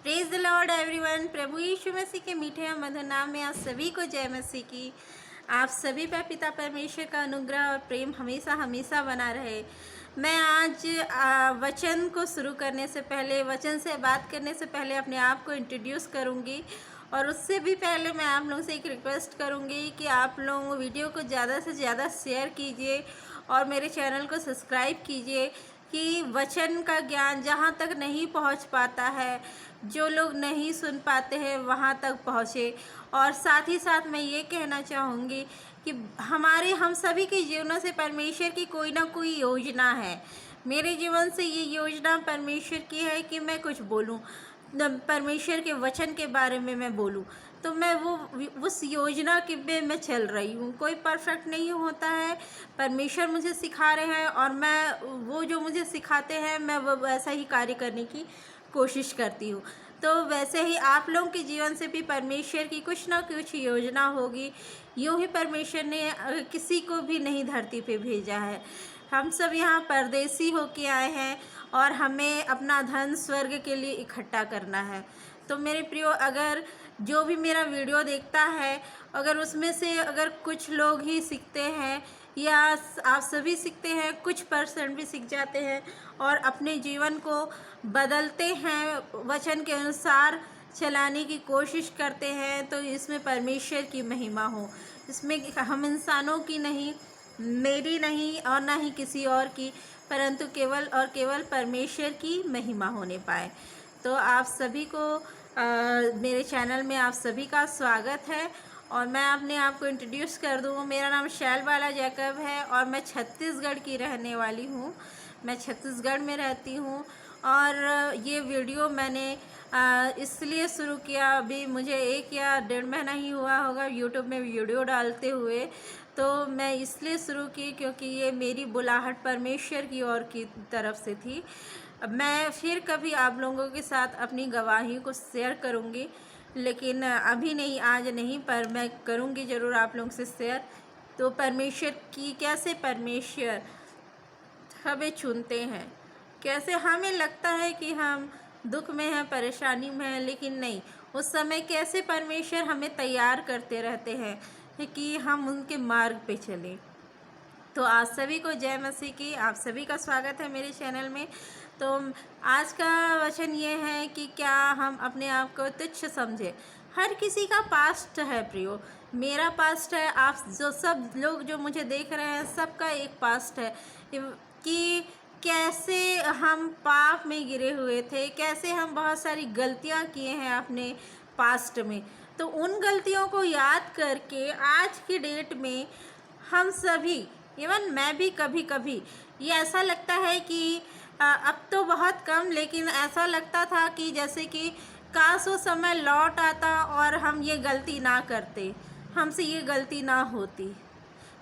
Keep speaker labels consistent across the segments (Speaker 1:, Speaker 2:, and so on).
Speaker 1: Praise the Lord everyone. प्रभु यीशु मसीह के मीठे और मधुर नाम में आप सभी को जय मसीह की। आप सभी पर पिता परमेश्वर का अनुग्रह और प्रेम हमेशा हमेशा बना रहे। मैं आज वचन को शुरू करने से पहले, वचन से बात करने से पहले अपने आप को इंट्रोड्यूस करूंगी। और उससे भी पहले मैं आप लोगों से एक रिक्वेस्ट करूंगी कि आप लोग वीडियो को ज़्यादा से ज़्यादा शेयर कीजिए और मेरे चैनल को सब्सक्राइब कीजिए कि वचन का ज्ञान जहाँ तक नहीं पहुँच पाता है, जो लोग नहीं सुन पाते हैं, वहाँ तक पहुँचे। और साथ ही साथ मैं ये कहना चाहूँगी कि हम सभी के जीवनों से परमेश्वर की कोई ना कोई योजना है। मेरे जीवन से ये योजना परमेश्वर की है कि मैं कुछ बोलूँ, परमेश्वर के वचन के बारे में मैं बोलूँ, तो मैं वो उस योजना के पे मैं चल रही हूँ। कोई परफेक्ट नहीं होता है, परमेश्वर मुझे सिखा रहे हैं और मैं वो जो मुझे सिखाते हैं मैं वो वैसा ही कार्य करने की कोशिश करती हूँ। तो वैसे ही आप लोगों के जीवन से भी परमेश्वर की कुछ ना कुछ योजना होगी। यूँ ही परमेश्वर ने किसी को भी नहीं धरती पे भेजा है। हम सब यहाँ परदेसी होके आए हैं और हमें अपना धन स्वर्ग के लिए इकट्ठा करना है। तो मेरे प्रियो, अगर जो भी मेरा वीडियो देखता है, अगर उसमें से अगर कुछ लोग ही सीखते हैं या आप सभी सीखते हैं, कुछ परसेंट भी सीख जाते हैं और अपने जीवन को बदलते हैं, वचन के अनुसार चलाने की कोशिश करते हैं, तो इसमें परमेश्वर की महिमा हो। इसमें हम इंसानों की नहीं, मेरी नहीं और ना ही किसी और की, परंतु केवल और केवल परमेश्वर की महिमा होने पाए। तो आप सभी को मेरे चैनल में आप सभी का स्वागत है। और मैं अपने आप को इंट्रोड्यूस कर दूँ। मेरा नाम शैलबाला जैकब है और मैं छत्तीसगढ़ की रहने वाली हूँ। मैं छत्तीसगढ़ में रहती हूँ और ये वीडियो मैंने इसलिए शुरू किया, अभी मुझे 1 या 1.5 महीना ही हुआ होगा यूट्यूब में वीडियो डालते हुए। तो मैं इसलिए शुरू की क्योंकि ये मेरी बुलाहट परमेश्वर की ओर की तरफ से थी। मैं फिर कभी आप लोगों के साथ अपनी गवाही को शेयर करूँगी, लेकिन अभी नहीं, आज नहीं, पर मैं करूँगी ज़रूर आप लोगों से शेयर। तो परमेश्वर की कैसे परमेश्वर हमें चुनते हैं, कैसे हमें लगता है कि हम दुख में हैं, परेशानी में हैं, लेकिन नहीं, उस समय कैसे परमेश्वर हमें तैयार करते रहते हैं कि हम उनके मार्ग पे चलें। तो आप सभी को जय मसीह की, आप सभी का स्वागत है मेरे चैनल में। तो आज का वचन ये है कि क्या हम अपने आप को तुच्छ समझें। हर किसी का पास्ट है प्रियो, मेरा पास्ट है, आप जो सब लोग जो मुझे देख रहे हैं सबका एक पास्ट है कि कैसे हम पाप में गिरे हुए थे, कैसे हम बहुत सारी गलतियां किए हैं अपने पास्ट में। तो उन गलतियों को याद करके आज की डेट में हम सभी, इवन मैं भी, कभी कभी ये ऐसा लगता है कि अब तो बहुत कम, लेकिन ऐसा लगता था कि जैसे कि काश वो समय लौट आता और हम ये गलती ना करते, हमसे ये गलती ना होती।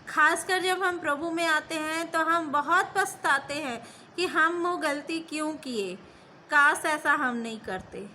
Speaker 1: खासकर जब हम प्रभु में आते हैं तो हम बहुत पछताते हैं कि हम वो गलती क्यों किए, काश ऐसा हम नहीं करते।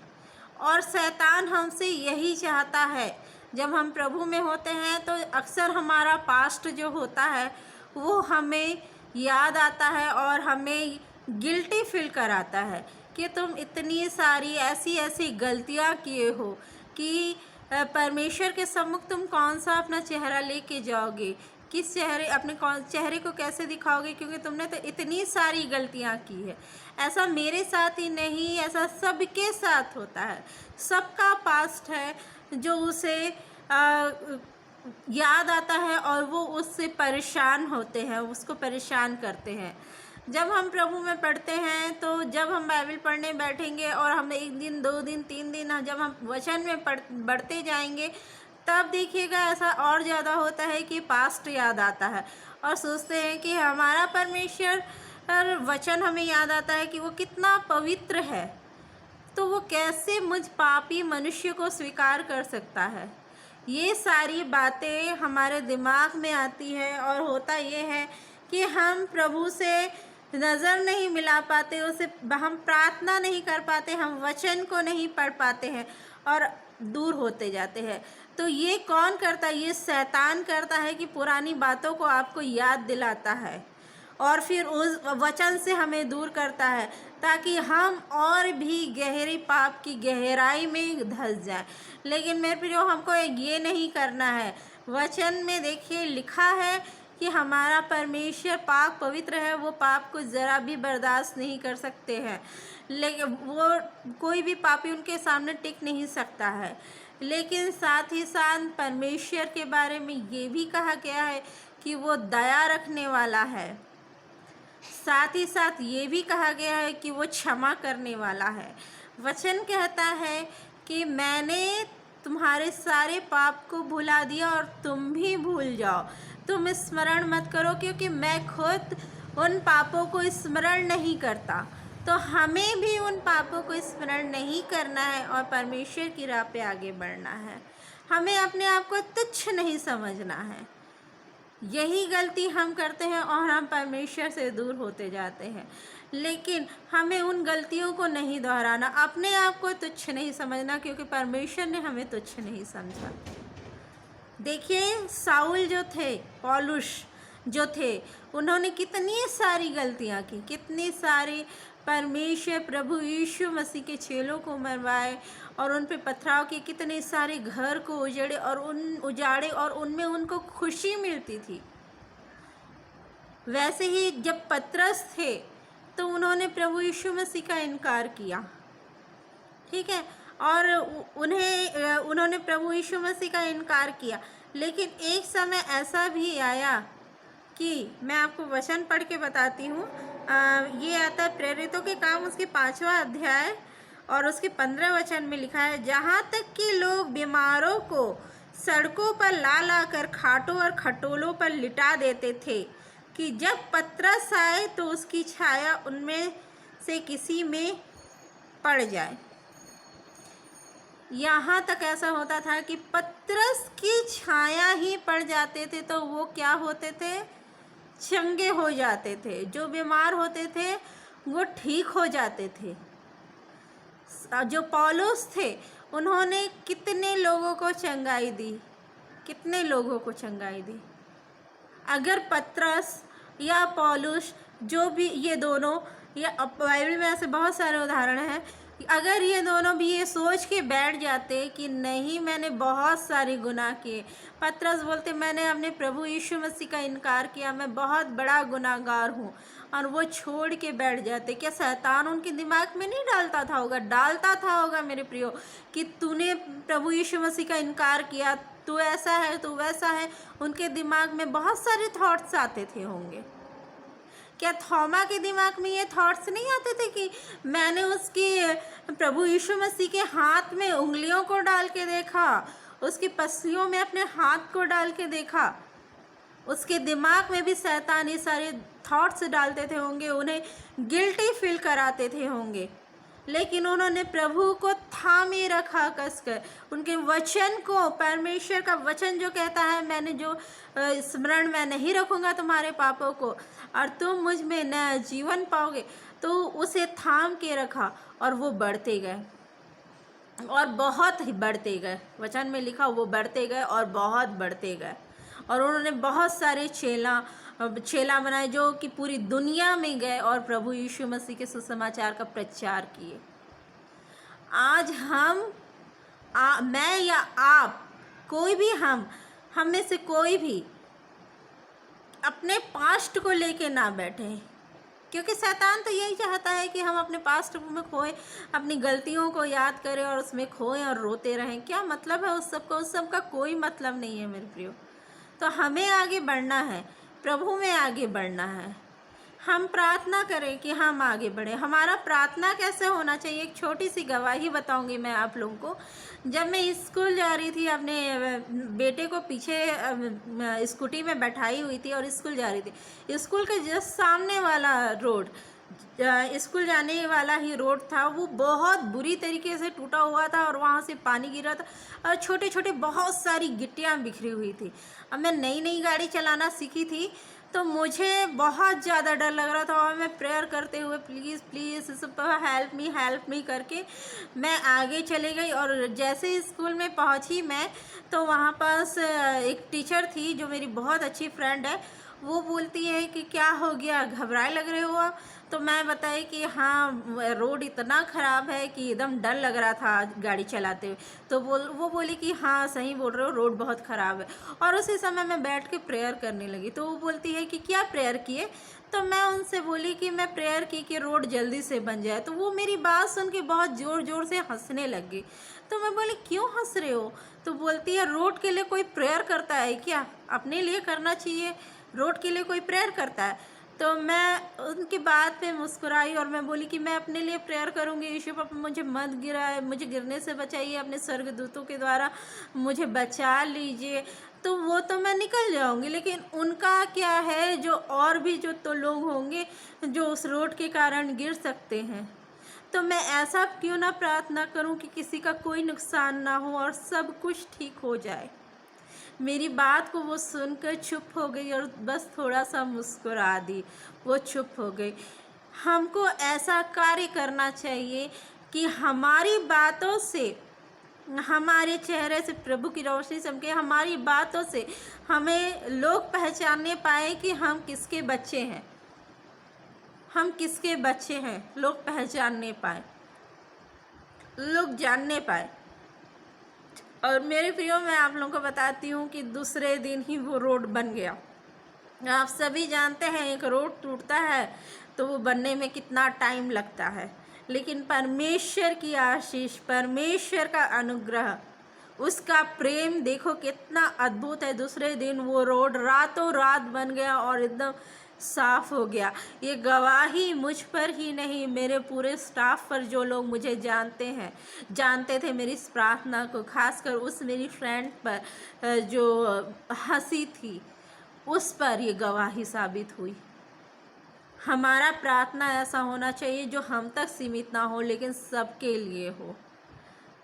Speaker 1: और शैतान हमसे यही चाहता है, जब हम प्रभु में होते हैं तो अक्सर हमारा पास्ट जो होता है वो हमें याद आता है और हमें गिल्टी फील कराता है कि तुम इतनी सारी ऐसी ऐसी गलतियां किए हो कि परमेश्वर के सम्मुख तुम कौन सा अपना चेहरा लेके जाओगे, किस चेहरे, अपने कौन चेहरे को कैसे दिखाओगे, क्योंकि तुमने तो इतनी सारी गलतियां की है। ऐसा मेरे साथ ही नहीं, ऐसा सबके साथ होता है। सबका पास्ट है जो उसे याद आता है और वो उससे परेशान होते हैं, उसको परेशान करते हैं। जब हम प्रभु में पढ़ते हैं, तो जब हम बाइबल पढ़ने बैठेंगे और हम 1 दिन 2 दिन 3 दिन जब हम वचन में बढ़ते जाएंगे, तब देखिएगा ऐसा और ज़्यादा होता है कि पास्ट याद आता है और सोचते हैं कि हमारा परमेश्वर वचन हमें याद आता है कि वो कितना पवित्र है, तो वो कैसे मुझ पापी मनुष्य को स्वीकार कर सकता है। ये सारी बातें हमारे दिमाग में आती है और होता ये है कि हम प्रभु से नज़र नहीं मिला पाते, उसे हम प्रार्थना नहीं कर पाते, हम वचन को नहीं पढ़ पाते हैं और दूर होते जाते हैं। तो ये कौन करता है? ये शैतान करता है कि पुरानी बातों को आपको याद दिलाता है और फिर उस वचन से हमें दूर करता है ताकि हम और भी गहरे पाप की गहराई में धंस जाए। लेकिन मेरे प्रियो, हमको ये नहीं करना है। वचन में देखिए लिखा है कि हमारा परमेश्वर पाक पवित्र है, वो पाप को ज़रा भी बर्दाश्त नहीं कर सकते हैं। लेकिन वो कोई भी पापी उनके सामने टिक नहीं सकता है। लेकिन साथ ही साथ परमेश्वर के बारे में ये भी कहा गया है कि वो दया रखने वाला है। साथ ही साथ ये भी कहा गया है कि वो क्षमा करने वाला है। वचन कहता है कि मैंने तुम्हारे सारे पाप को भुला दिया और तुम भी भूल जाओ, तुम स्मरण मत करो, क्योंकि मैं खुद उन पापों को स्मरण नहीं करता। तो हमें भी उन पापों को स्मरण नहीं करना है और परमेश्वर की राह पे आगे बढ़ना है। हमें अपने आप को तुच्छ नहीं समझना है। यही गलती हम करते हैं और हम परमेश्वर से दूर होते जाते हैं। लेकिन हमें उन गलतियों को नहीं दोहराना, अपने आप को तुच्छ नहीं समझना, क्योंकि परमेश्वर ने हमें तुच्छ नहीं समझा। देखिए, साउल जो थे, पौलुस जो थे, उन्होंने कितनी सारी गलतियां की, कितनी सारी परमेश्वर प्रभु यीशु मसीह के चेलों को मरवाए और उन पे पथराव किए, कितने सारे घर को उजाड़े और उनमें उनको खुशी मिलती थी। वैसे ही जब पतरस थे तो उन्होंने प्रभु यीशु मसीह का इनकार किया, ठीक है, और उन्होंने प्रभु यीशु मसीह का इनकार किया। लेकिन एक समय ऐसा भी आया कि मैं आपको वचन पढ़ के बताती हूँ। ये आता है प्रेरितों के काम उसके 5वां अध्याय और उसके 15 वचन में लिखा है, जहाँ तक कि लोग बीमारों को सड़कों पर ला ला कर खाटों और खटोलों पर लिटा देते थे कि जब पतरस आए तो उसकी छाया उनमें से किसी में पड़ जाए। यहाँ तक ऐसा होता था कि पतरस की छाया ही पड़ जाते थे तो वो क्या होते थे, चंगे हो जाते थे। जो बीमार होते थे वो ठीक हो जाते थे। जो पौलुस थे, उन्होंने कितने लोगों को चंगाई दी, कितने लोगों को चंगाई दी। अगर पतरस या पौलुस, जो भी ये दोनों, या बाइबल में ऐसे बहुत सारे उदाहरण हैं, अगर ये दोनों भी ये सोच के बैठ जाते कि नहीं मैंने बहुत सारे गुनाह किए, पतरस बोलते मैंने अपने प्रभु यीशु मसीह का इनकार किया, मैं बहुत बड़ा गुनाहगार हूँ, और वो छोड़ के बैठ जाते, क्या शैतान उनके दिमाग में नहीं डालता था होगा? डालता था होगा मेरे प्रियो, कि तूने प्रभु यीशु मसीह का इनकार किया, तू ऐसा है, तू वैसा है। उनके दिमाग में बहुत सारे थॉट्स आते थे होंगे। क्या थोमा के दिमाग में ये थॉट्स नहीं आते थे कि मैंने उसकी प्रभु यीशु मसीह के हाथ में उंगलियों को डाल के देखा, उसकी पसलियों में अपने हाथ को डाल के देखा? उसके दिमाग में भी शैतान ये सारे थॉट्स डालते थे होंगे, उन्हें गिल्टी फील कराते थे होंगे। लेकिन उन्होंने प्रभु को थामे रखा कसकर, उनके वचन को, परमेश्वर का वचन जो कहता है मैंने जो स्मरण में नहीं रखूँगा तुम्हारे पापों को और तुम मुझ में नया जीवन पाओगे, तो उसे थाम के रखा और वो बढ़ते गए और बहुत ही बढ़ते गए। वचन में लिखा वो बढ़ते गए और बहुत बढ़ते गए, और उन्होंने बहुत सारे चेला बनाए जो कि पूरी दुनिया में गए और प्रभु यीशु मसीह के सुसमाचार का प्रचार किए। आज मैं या आप, कोई भी हम में से कोई भी अपने पास्ट को लेके ना बैठे, क्योंकि शैतान तो यही चाहता है कि हम अपने पास्ट में खोएं, अपनी गलतियों को याद करें और उसमें खोएं और रोते रहें। क्या मतलब है उस सब का कोई मतलब नहीं है मेरे प्रियो। तो हमें आगे बढ़ना है, प्रभु में आगे बढ़ना है। हम प्रार्थना करें कि हम आगे बढ़ें। हमारा प्रार्थना कैसे होना चाहिए, एक छोटी सी गवाही बताऊंगी मैं आप लोगों को। जब मैं स्कूल जा रही थी, अपने बेटे को पीछे स्कूटी में बैठाई हुई थी और स्कूल जा रही थी, स्कूल के जस्ट सामने वाला रोड, स्कूल जाने वाला ही रोड था, वो बहुत बुरी तरीके से टूटा हुआ था और वहाँ से पानी गिरा था और छोटे छोटे बहुत सारी गिट्टियाँ बिखरी हुई थी। अब मैं नई नई गाड़ी चलाना सीखी थी तो मुझे बहुत ज़्यादा डर लग रहा था और मैं प्रेयर करते हुए प्लीज़ प्लीज़ सब हेल्प मी करके मैं आगे चले गई। और जैसे स्कूल में पहुंची मैं, तो वहाँ पास एक टीचर थी जो मेरी बहुत अच्छी फ्रेंड है, वो बोलती है कि क्या हो गया, घबराए लग रहे हो आप? तो मैं बताई कि हाँ, रोड इतना ख़राब है कि एकदम डर लग रहा था गाड़ी चलाते हुए। तो वो बोली कि हाँ सही बोल रहे हो, रोड बहुत ख़राब है। और उसी समय मैं बैठ के प्रेयर करने लगी। तो वो बोलती है कि क्या प्रेयर किए? तो मैं उनसे बोली कि मैं प्रेयर की कि रोड जल्दी से बन जाए। तो वो मेरी बात सुन के बहुत ज़ोर ज़ोर से हंसने लग गई। तो मैं बोली क्यों हंस रहे हो? तो बोलती है रोड के लिए कोई प्रेयर करता है क्या? अपने लिए करना चाहिए, रोड के लिए कोई प्रेयर करता है? तो मैं उनकी बात पे मुस्कुराई और मैं बोली कि मैं अपने लिए प्रेयर करूँगी, यीशु पापा मुझे मत गिराए, मुझे गिरने से बचाइए, अपने स्वर्गदूतों के द्वारा मुझे बचा लीजिए। तो वो तो मैं निकल जाऊँगी, लेकिन उनका क्या है, जो और भी जो तो लोग होंगे जो उस रोड के कारण गिर सकते हैं। तो मैं ऐसा क्यों ना प्रार्थना करूं कि किसी का कोई नुकसान ना हो और सब कुछ ठीक हो जाए। मेरी बात को वो सुनकर चुप हो गई और बस थोड़ा सा मुस्कुरा दी। वो चुप हो गई। हमको ऐसा कार्य करना चाहिए कि हमारी बातों से, हमारे चेहरे से प्रभु की रोशनी चमके, हमारी बातों से हमें लोग पहचानने पाए कि हम किसके बच्चे हैं, हम किसके बच्चे हैं, लोग पहचानने पाए, लोग जानने पाए। और मेरे प्रियो, मैं आप लोगों को बताती हूँ कि दूसरे दिन ही वो रोड बन गया। आप सभी जानते हैं एक रोड टूटता है तो वो बनने में कितना टाइम लगता है, लेकिन परमेश्वर की आशीष, परमेश्वर का अनुग्रह, उसका प्रेम देखो कितना अद्भुत है। दूसरे दिन वो रोड रातों रात बन गया और एकदम साफ हो गया। ये गवाही मुझ पर ही नहीं, मेरे पूरे स्टाफ पर, जो लोग मुझे जानते थे मेरी इस प्रार्थना को, खासकर उस मेरी फ्रेंड पर जो हंसी थी, उस पर ये गवाही साबित हुई। हमारा प्रार्थना ऐसा होना चाहिए जो हम तक सीमित ना हो, लेकिन सबके लिए हो।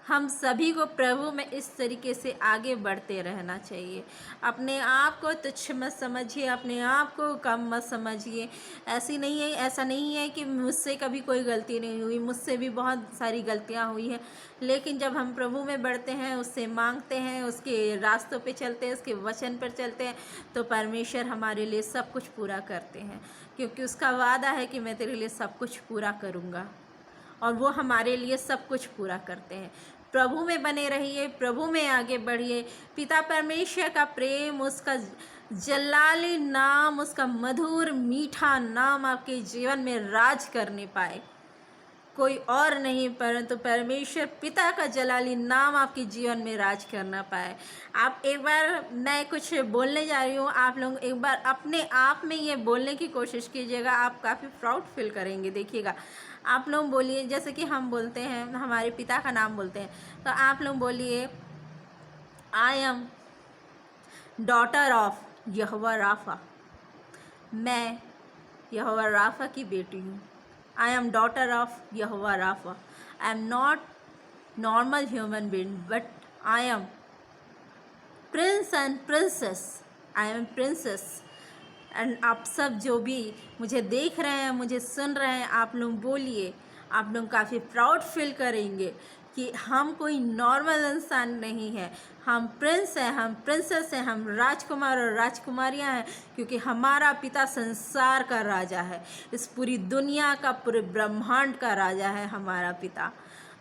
Speaker 1: हम सभी को प्रभु में इस तरीके से आगे बढ़ते रहना चाहिए। अपने आप को तुच्छ मत समझिए, अपने आप को कम मत समझिए। ऐसा नहीं है कि मुझसे कभी कोई गलती नहीं हुई, मुझसे भी बहुत सारी गलतियां हुई हैं। लेकिन जब हम प्रभु में बढ़ते हैं, उससे मांगते हैं, उसके रास्तों पे चलते हैं, उसके वचन पर चलते हैं, तो परमेश्वर हमारे लिए सब कुछ पूरा करते हैं, क्योंकि उसका वादा है कि मैं तेरे लिए सब कुछ पूरा करूँगा। और वो हमारे लिए सब कुछ पूरा करते हैं। प्रभु में बने रहिए, प्रभु में आगे बढ़िए। पिता परमेश्वर का प्रेम, उसका जलाली नाम, उसका मधुर मीठा नाम आपके जीवन में राज करने पाए। कोई और नहीं परंतु परमेश्वर पिता का जलाली नाम आपके जीवन में राज करना पाए। आप एक बार, मैं कुछ बोलने जा रही हूँ, आप लोग एक बार अपने आप में ये बोलने की कोशिश कीजिएगा, आप काफ़ी प्राउड फील करेंगे। देखिएगा, आप लोग बोलिए, जैसे कि हम बोलते हैं, हमारे पिता का नाम बोलते हैं, तो आप लोग बोलिए, I am daughter of Jehovah Rapha. मैं यहोवा राफा की बेटी हूँ। I am daughter of Yehovah Rapha. I am not normal human being, but I am prince and princess. I am princess. And आप सब जो भी मुझे देख रहे हैं, मुझे सुन रहे हैं, आप लोग बोलिए, आप लोग काफ़ी प्राउड फील करेंगे कि हम कोई नॉर्मल इंसान नहीं है। हम प्रिंस हैं, हम प्रिंसेस हैं, हम राजकुमार और राजकुमारियां हैं, क्योंकि हमारा पिता संसार का राजा है, इस पूरी दुनिया का, पूरे ब्रह्मांड का राजा है हमारा पिता।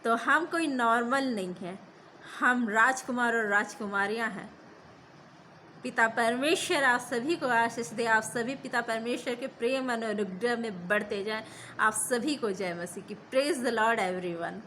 Speaker 1: तो हम कोई नॉर्मल नहीं है, हम राजकुमार और राजकुमारियां हैं। पिता परमेश्वर आप सभी को आशीष दे। आप सभी पिता परमेश्वर के प्रेम और अनुग्रह में बढ़ते जाएं। आप सभी को जय मसीह की। Praise the Lord everyone.